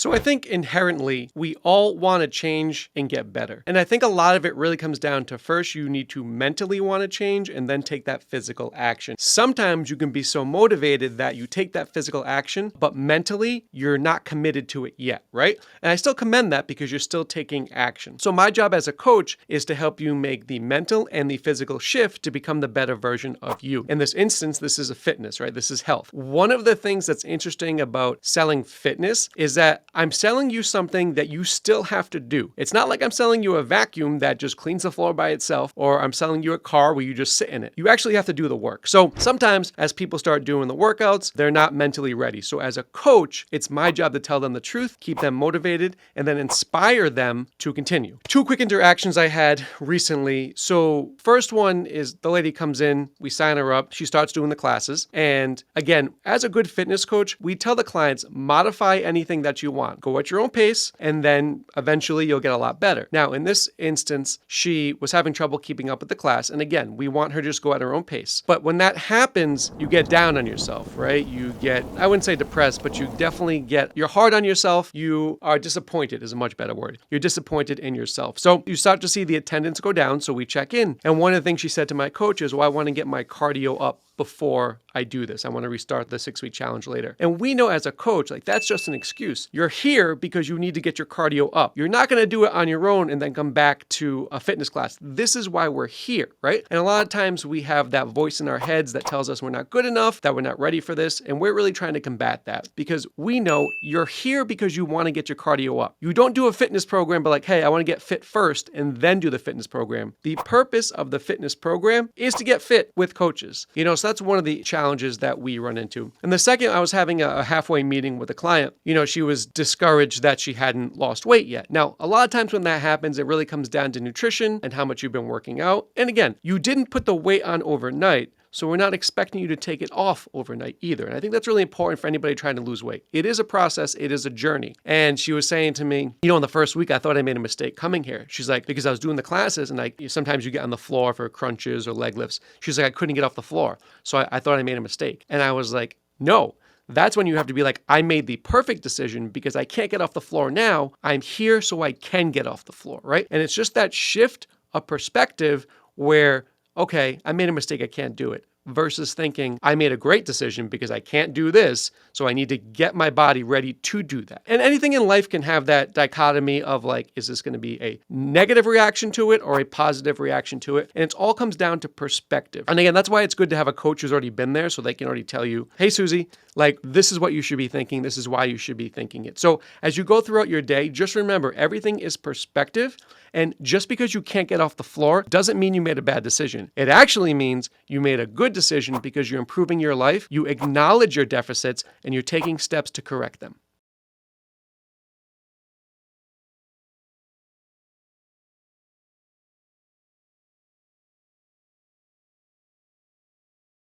So I think inherently we all want to change and get better. And I think a lot of it really comes down to first you need to mentally want to change and then take that physical action. Sometimes you can be so motivated that you take that physical action, but mentally you're not committed to it yet, right? And I still commend that because you're still taking action. So my job as a coach is to help you make the mental and the physical shift to become the better version of you. In this instance, this is a fitness, right? This is health. One of the things that's interesting about selling fitness is that I'm selling you something that you still have to do. It's not like I'm selling you a vacuum that just cleans the floor by itself, or I'm selling you a car where you just sit in it. You actually have to do the work. So sometimes as people start doing the workouts, they're not mentally ready. So as a coach, it's my job to tell them the truth, keep them motivated, and then inspire them to continue. Two quick interactions I had recently. So first one is the lady comes in, we sign her up, she starts doing the classes. And again, as a good fitness coach, we tell the clients, modify anything that you want. Go at your own pace, and then eventually you'll get a lot better. Now, in this instance, she was having trouble keeping up with the class. And again, we want her to just go at her own pace. But when that happens, you get down on yourself, right? You get, I wouldn't say depressed, but you definitely you're hard on yourself. You are disappointed is a much better word. You're disappointed in yourself. So you start to see the attendance go down. So we check in. And one of the things she said to my coach is, well, I want to get my cardio up before I do this. I want to restart the 6-week challenge later. And we know as a coach, like that's just an excuse. You're here because you need to get your cardio up. You're not going to do it on your own and then come back to a fitness class. This is why we're here, right? And a lot of times we have that voice in our heads that tells us we're not good enough, that we're not ready for this. And we're really trying to combat that because we know you're here because you want to get your cardio up. You don't do a fitness program, but like, hey, I want to get fit first and then do the fitness program. The purpose of the fitness program is to get fit with coaches. So that's one of the challenges that we run into. And the second, I was having a halfway meeting with a client. She was discouraged that she hadn't lost weight yet. Now, a lot of times when that happens, it really comes down to nutrition and how much you've been working out. And again, you didn't put the weight on overnight. So we're not expecting you to take it off overnight either. And I think that's really important for anybody trying to lose weight. It is a process. It is a journey. And she was saying to me, in the first week, I thought I made a mistake coming here. She's like, because I was doing the classes and sometimes you get on the floor for crunches or leg lifts. She's like, I couldn't get off the floor. So I thought I made a mistake. And I was like, no. That's when you have to be like, I made the perfect decision because I can't get off the floor now. I'm here so I can get off the floor, right? And it's just that shift of perspective where, okay, I made a mistake, I can't do it, versus thinking, I made a great decision because I can't do this, so I need to get my body ready to do that. And anything in life can have that dichotomy of like, is this going to be a negative reaction to it or a positive reaction to it? And it all comes down to perspective. And again, that's why it's good to have a coach who's already been there so they can already tell you, hey, Susie, like this is what you should be thinking. This is why you should be thinking it. So as you go throughout your day, just remember everything is perspective. And just because you can't get off the floor doesn't mean you made a bad decision. It actually means you made a good decision because you're improving your life, you acknowledge your deficits, and you're taking steps to correct them.